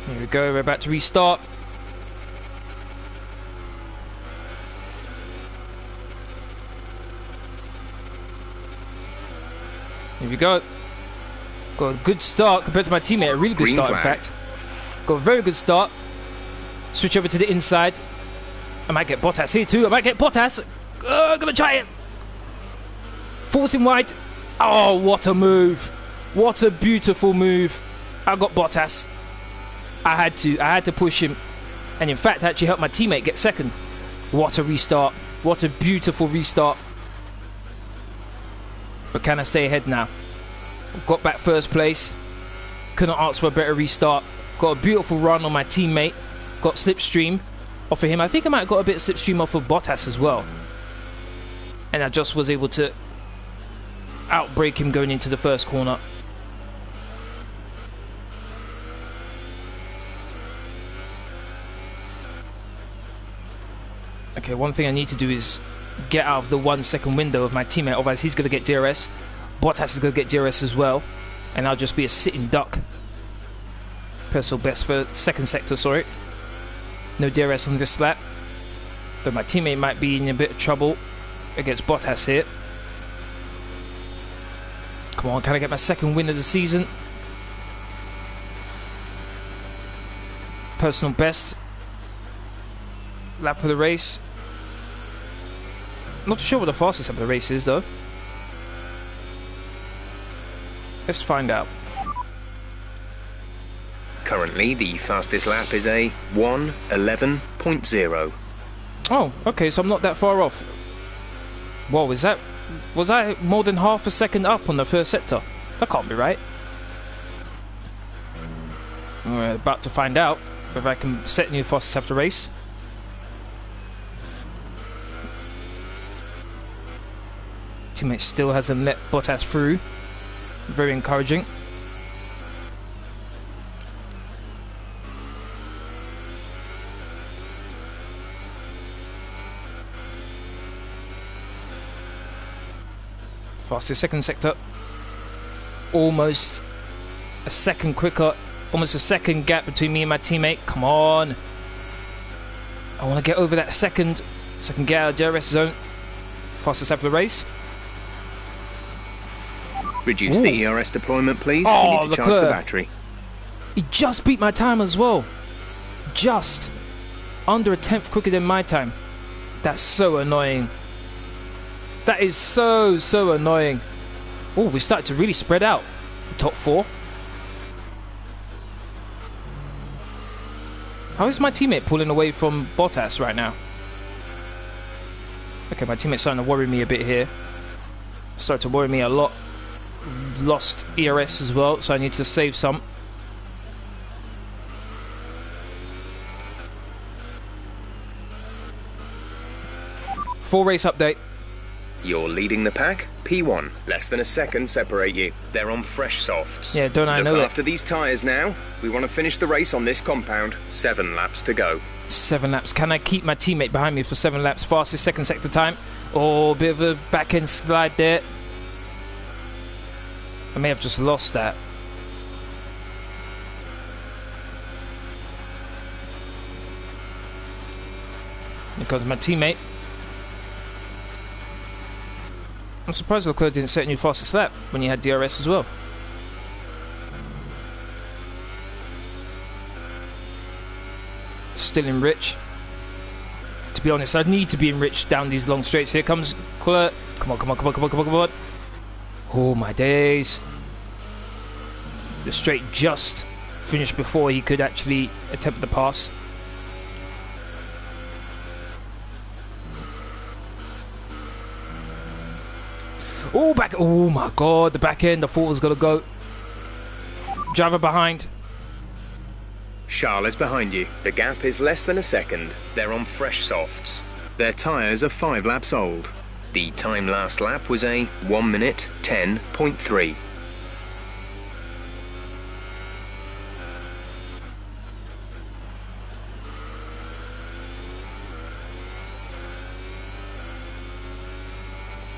A: Here we go, we're about to restart. Here we go. Got a good start compared to my teammate. A really good start, in fact. Got a very good start. Switch over to the inside. I might get Bottas here too. I might get Bottas. I'm gonna try it. Force him wide. Oh, what a move. What a beautiful move. I got Bottas. I had to push him. And in fact, I actually helped my teammate get second. What a restart. What a beautiful restart. But can I stay ahead now? Got back 1st place. Couldn't ask for a better restart. Got a beautiful run on my teammate. Got slipstream off of him. I think I might have got a bit of slipstream off of Bottas as well. And I just was able to outbrake him going into the 1st corner. Okay, one thing I need to do is get out of the 1 second window of my teammate, otherwise he's going to get DRS. Bottas is going to get DRS as well, and I'll just be a sitting duck. Personal best for 2nd sector, sorry. No DRS on this lap, but my teammate might be in a bit of trouble against Bottas here. Come on, can I get my 2nd win of the season? Personal best lap of the race. Not sure what the fastest lap of the race is though. Let's find out.
D: Currently, the fastest lap is a 1:11.0.
A: Oh, okay, so I'm not that far off. Whoa, was I more than half a second up on the 1st sector? That can't be right. We're about to find out if I can set new fastest lap of the race. Teammate still hasn't let Bottas through. Very encouraging. Fastest 2nd sector. Almost a second quicker. Almost a second gap between me and my teammate. Come on. I want to get over that 2nd so I can get out of DRS zone. Fastest lap of the race.
D: Reduce the ERS deployment, please.
A: Oh,
D: You need to charge the
A: Leclerc.
D: battery.
A: He just beat my time as well. Just. Under a tenth quicker than my time. That's so annoying. That is so annoying. Oh, we started to really spread out. The top 4. How is my teammate pulling away from Bottas right now? Okay, my teammate's starting to worry me a bit here. Started to worry me a lot. Lost ERS as well, so I need to save some. Full race update.
D: You're leading the pack. P1. Less than a second separate you. They're on fresh softs.
A: Yeah, don't I know
D: Look
A: it.
D: after these tyres now. We want to finish the race on this compound. 7 laps to go.
A: 7 laps. Can I keep my teammate behind me for 7 laps? Fastest second sector time. Oh, bit of a back end slide there. I may have just lost that. Here comes my teammate. I'm surprised Leclerc didn't set a new fastest lap when you had DRS as well. Still in rich. To be honest, I need to be enriched down these long straights. Here comes Leclerc. Come on. Oh my days. The straight just finished before he could actually attempt the pass. Oh, back. Oh my god, the back end. I thought was going to go. Driver behind.
D: Charles is behind you. The gap is less than a second. They're on fresh softs. Their tyres are 5 laps old. The time last lap was a 1 minute 10.3.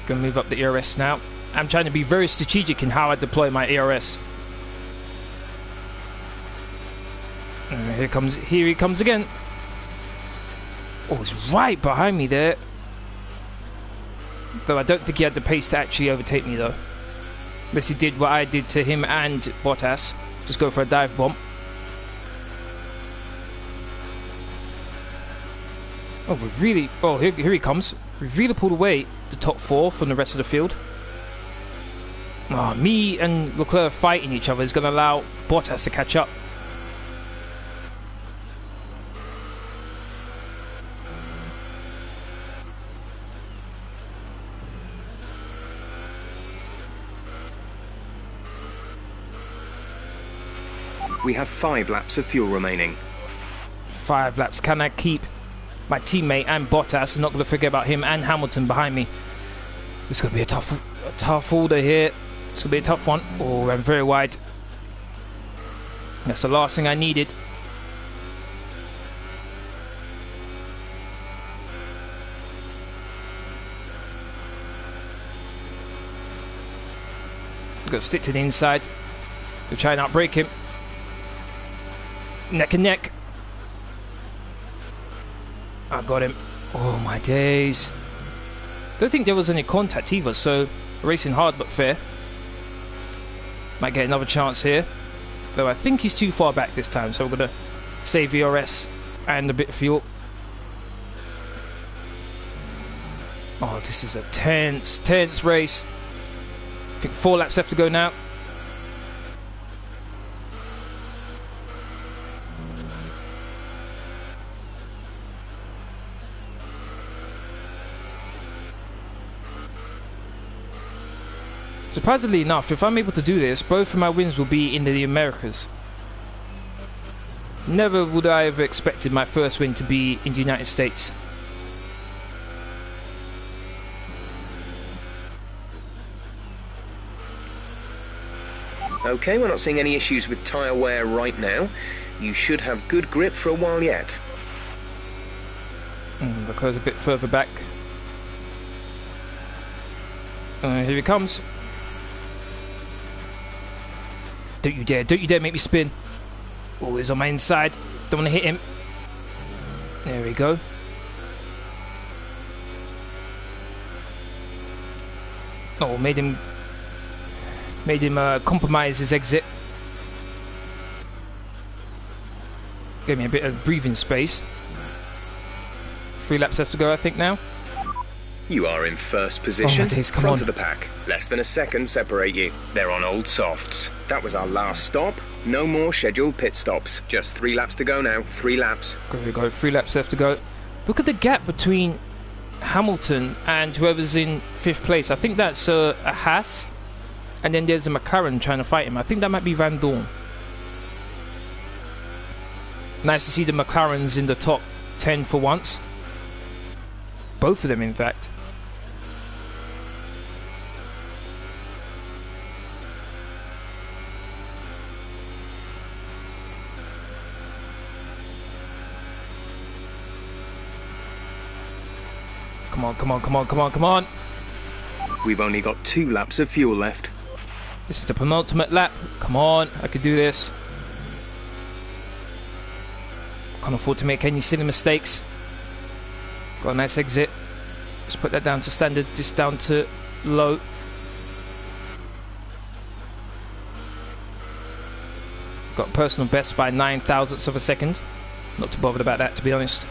A: Gonna move up the ERS now. I'm trying to be very strategic in how I deploy my ERS. Here he comes again. Oh, he's right behind me there. Though I don't think he had the pace to actually overtake me though. Unless he did what I did to him and Bottas. Just go for a dive bomb. Oh, we've really... Oh, here he comes. We've really pulled away the top 4 from the rest of the field. Oh, me and Leclerc fighting each other is going to allow Bottas to catch up.
D: We have 5 laps of fuel remaining.
A: 5 laps. Can I keep my teammate and Bottas? I'm not going to forget about him and Hamilton behind me. It's going to be a tough order here. It's going to be a tough one. Oh, I'm very wide. That's the last thing I needed. Got to stick to the inside. We'll try and outbrake him. Neck and neck. I got him. Oh my days. Don't think there was any contact either, so racing hard but fair. Might get another chance here. Though I think he's too far back this time, so we're going to save ERS and a bit of fuel. Oh, this is a tense race. I think 4 laps left to go now. Surprisingly enough, if I'm able to do this, both of my wins will be in the Americas. Never would I have expected my first win to be in the United States.
D: Okay, we're not seeing any issues with tyre wear right now. You should have good grip for a while yet.
A: Leclerc's a bit further back. Here he comes. Don't you dare make me spin. Oh, he's on my inside. Don't want to hit him. There we go. Oh, made him compromise his exit. Gave me a bit of breathing space. 3 laps left to go, I think now.
D: You are in first position,
A: Oh my days, come
D: front
A: on.
D: of the pack. Less than a second separate you. They're on old softs. That was our last stop. No more scheduled pit stops. Just 3 laps to go now. 3 laps.
A: There we go, 3 laps left to go. Look at the gap between Hamilton and whoever's in 5th place. I think that's a Haas. And then there's a McLaren trying to fight him. I think that might be Van Dorn. Nice to see the McLarens in the top 10 for once. Both of them, in fact. Come on, come on, come on, come on, come on.
D: We've only got 2 laps of fuel left.
A: This is the penultimate lap. Come on, I could do this. Can't afford to make any silly mistakes. Got a nice exit. Let's put that down to standard, this down to low. Got personal best by 9 thousandths of a second. Not too bothered about that, to be honest.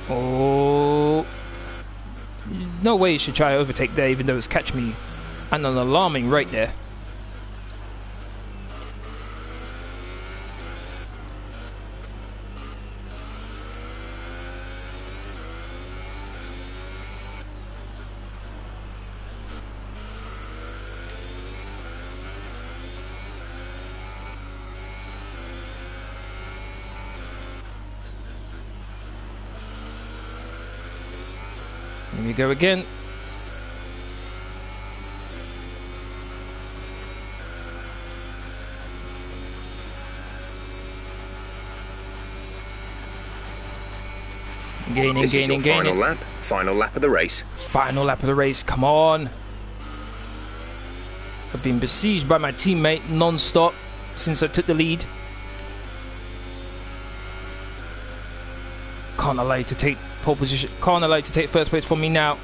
A: Oh, no way you should try to overtake there, even though it's catch me and an alarming rate there. Here we go again. Gaining,
D: This is
A: gaining,
D: your
A: gaining.
D: Final lap of the race.
A: Final lap of the race, come on. I've been besieged by my teammate non-stop since I took the lead. Can't allow you to take pole position. Can't allow you to take first place from me now.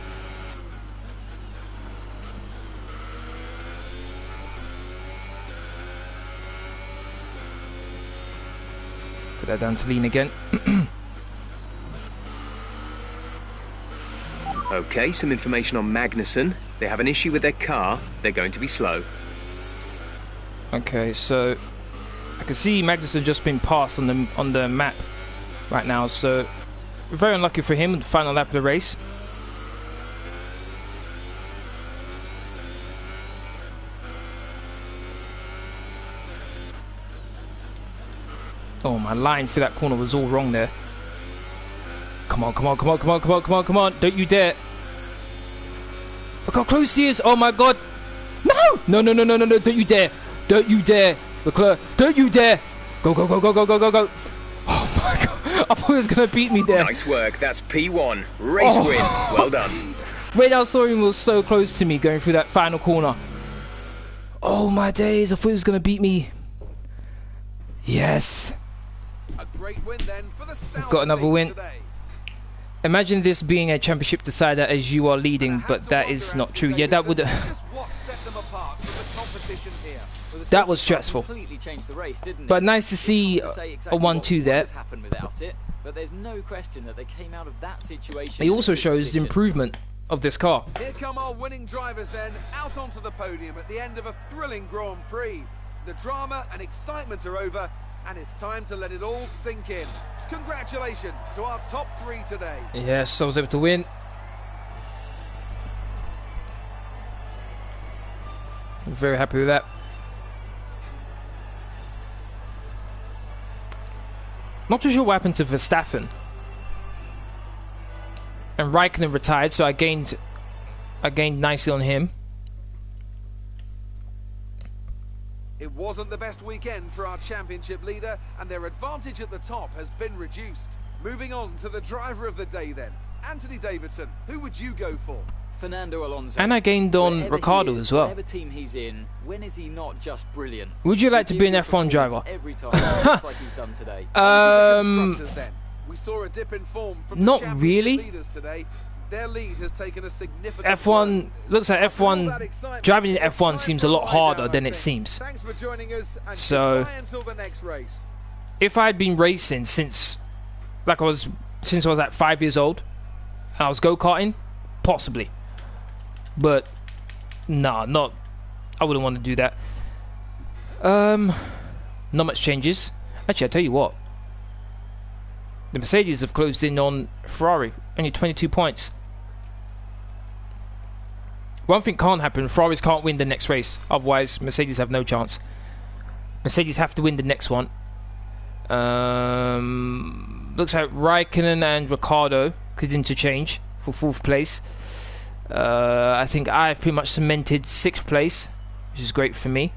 A: Put that down to lean again.
D: Okay, some information on Magnussen. They have an issue with their car. They're going to be slow.
A: Okay, so I can see Magnussen just been passed on the map right now, so very unlucky for him. The final lap of the race. Oh, my line through that corner was all wrong there. Come on, come on, come on, come on, come on, come on, come on. Don't you dare. Look how close he is. Oh my god. No! No, no, no, no, no, no. Don't you dare. Don't you dare. Leclerc. Don't you dare. Go, go, go, go, go, go, go, go. Oh my god. I thought he was going to beat me there.
D: Nice work. That's P1. Race win. Well done.
A: Wait, I saw him was so close to me going through that final corner. Oh my days. I thought he was going to beat me. Yes.
C: A great win then for the
A: We've got another win.
C: today.
A: Imagine this being a championship decider as you are leading, but that is not true. Yeah, that would.
C: Just what set them apart from the competition here.
F: Well, the
A: That was
F: safety car
A: stressful.
F: completely changed the race, didn't it?
A: But nice to
F: It's
A: see
F: hard to say
A: a
F: exactly
A: 1-2
F: what
A: there.
F: would have happened without it, but there's no question that they came out of that situation.
A: It
F: in a
A: also
F: good
A: shows the
F: position.
A: improvement of this car.
C: Here come our winning drivers then, out onto the podium at the end of a thrilling Grand Prix. The drama and excitement are over, and it's time to let it all sink in. Congratulations to our top 3 today.
A: Yes, I was able to win. I'm very happy with that. Not too sure what happened to Verstappen. And Raikkonen retired, so I gained nicely on him.
C: It wasn't the best weekend for our championship leader, and their advantage at the top has been reduced. Moving on to the driver of the day then. Anthony Davidson, who would you go for?
F: Fernando Alonso.
A: And I gained on
F: Wherever he
A: Ricciardo
F: is,
A: as well.
F: Whatever team he's in, when is he not just brilliant?
A: Would you like to be an
F: He
A: F1 driver?
F: Every time, just like he's done today.
C: On to the constructors then. We saw a dip in form from
A: Not
C: the championship
A: really.
C: leaders today. Their lead has taken a significant
A: F1 looks like F1 driving in F1 seems a lot harder than it seems.
C: Thanks for joining us, and
A: So
C: goodbye until the next race.
A: if I had been racing since I was like 5 years old and I was go-karting, possibly, but nah, not, I wouldn't want to do that. Not much changes. Actually, I tell you what, the Mercedes have closed in on Ferrari, only 22 points. One thing can't happen, Ferraris can't win the next race, otherwise Mercedes have no chance. Mercedes have to win the next one. Looks like Raikkonen and Ricciardo could interchange for 4th place. I think I've pretty much cemented 6th place, which is great for me.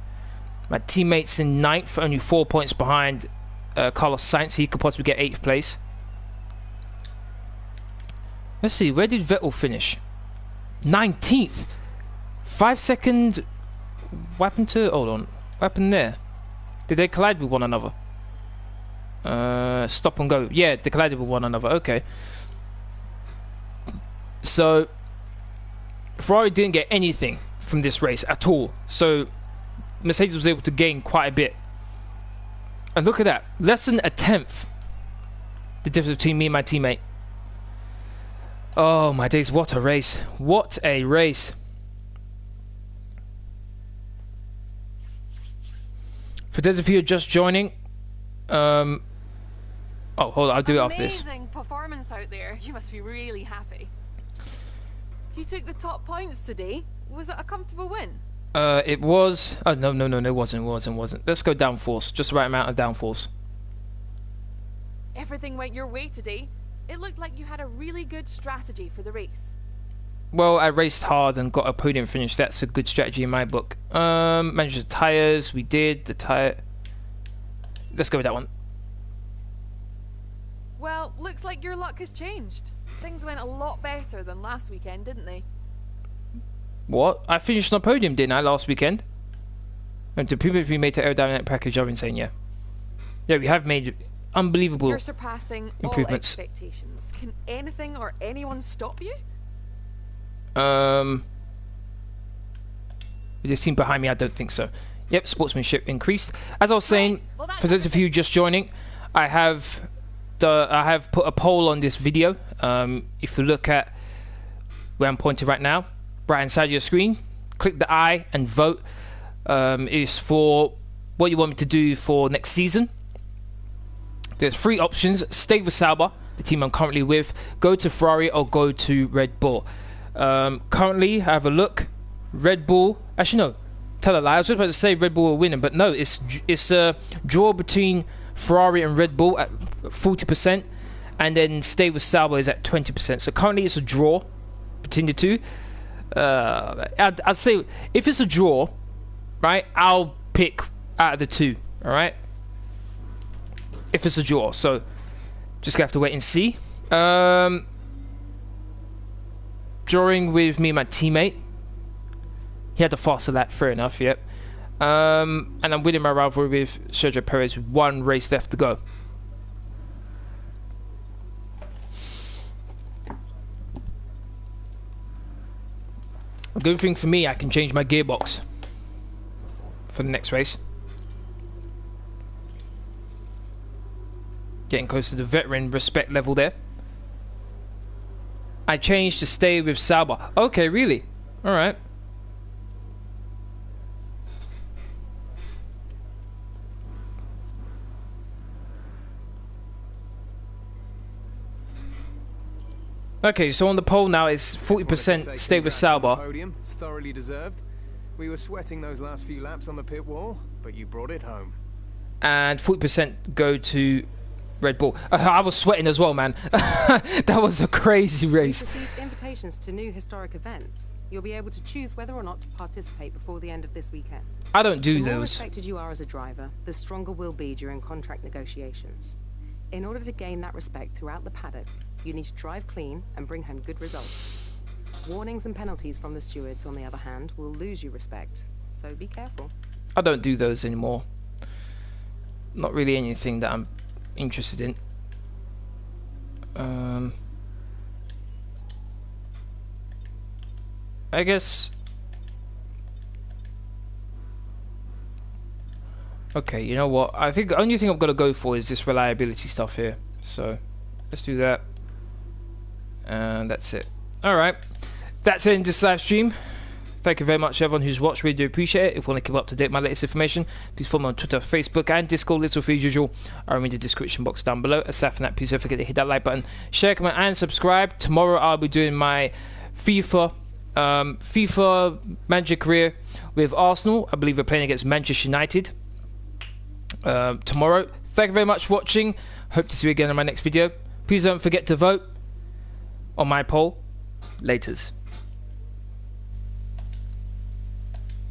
A: My teammate's in 9th, only 4 points behind Carlos Sainz. He could possibly get 8th place. Let's see, where did Vettel finish? 19th. 5 second. What happened to? Hold on. What happened there? Did they collide with one another? Stop and go. Yeah, they collided with one another. Okay. So Ferrari didn't get anything from this race at all. So Mercedes was able to gain quite a bit. And look at that, less than a 10th. The difference between me and my teammate. Oh my days, what a race. What a race. For those of you who are just joining, oh, hold on, I'll do it after this.
E: Amazing performance out there. You must be really happy. You took the top points today. Was it a comfortable win?
A: It was. Oh no, it wasn't. Let's go downforce. Just the right amount of downforce.
E: Everything went your way today. It looked like you had a really good strategy for the race.
A: Well, I raced hard and got a podium finish. That's a good strategy in my book. Managed the tyres. We did the tyre. Let's go with that one.
E: Well, looks like your luck has changed. Things went a lot better than last weekend, didn't they?
A: What? I finished on a podium, didn't I, last weekend? And to prove it, we made the aerodynamic package, I've been saying, yeah. Yeah, we have made unbelievable
E: You're surpassing
A: improvements.
E: all expectations. Can anything or anyone stop you?
A: With this team behind me, I don't think so. Yep, sportsmanship increased. As I was saying, for those of you just joining, I have put a poll on this video. If you look at where I'm pointing right now, right inside your screen, click the I and vote. Is for what you want me to do for next season. There's 3 options: stay with Sauber, the team I'm currently with, go to Ferrari, or go to Red Bull. Currently, I have a look. Red Bull. Actually, no. Tell a lie. I was just about to say Red Bull will win, but no. It's a draw between Ferrari and Red Bull at 40%, and then stay with Sauber is at 20%. So currently, it's a draw between the two. I'd say if it's a draw, right, I'll pick out of the 2. All right. If it's a draw, so just gonna have to wait and see. Drawing with me and my teammate. He had the faster lap, fair enough, yep. And I'm winning my rivalry with Sergio Perez with 1 race left to go. A good thing for me, I can change my gearbox for the next race. Getting close to the veteran respect level there. I changed to stay with Sauber. Okay, really? Alright. Okay, so on the poll now is 40% stay with Sauber.
D: Podium. It's thoroughly deserved. We were sweating those last few laps on the pit wall, but you brought it home.
A: And 40% go to Red Bull. I was sweating as well, man. That was a crazy race.
B: You've received invitations to new historic events. You'll be able to choose whether or not to participate before the end of this weekend.
A: I don't do
B: The more
A: those.
B: respected you are as a driver, the stronger we'll be during contract negotiations. In order to gain that respect throughout the paddock, you need to drive clean and bring home good results. Warnings and penalties from the stewards, on the other hand, will lose you respect. So be careful.
A: I don't do those anymore. Not really anything that I'm interested in. I guess. Okay, you know what? I think the only thing I'm gonna go for is this reliability stuff here. So let's do that, and that's it. All right, that's it in this live stream. Thank you very much, everyone who's watched. Really do appreciate it. If you want to keep up to date with my latest information, please follow me on Twitter, Facebook, and Discord. Little fees usual are in the description box down below. Aside from that, please don't forget to hit that like button, share, comment, and subscribe. Tomorrow, I'll be doing my FIFA manager career with Arsenal. I believe we're playing against Manchester United tomorrow. Thank you very much for watching. Hope to see you again in my next video. Please don't forget to vote on my poll. Laters.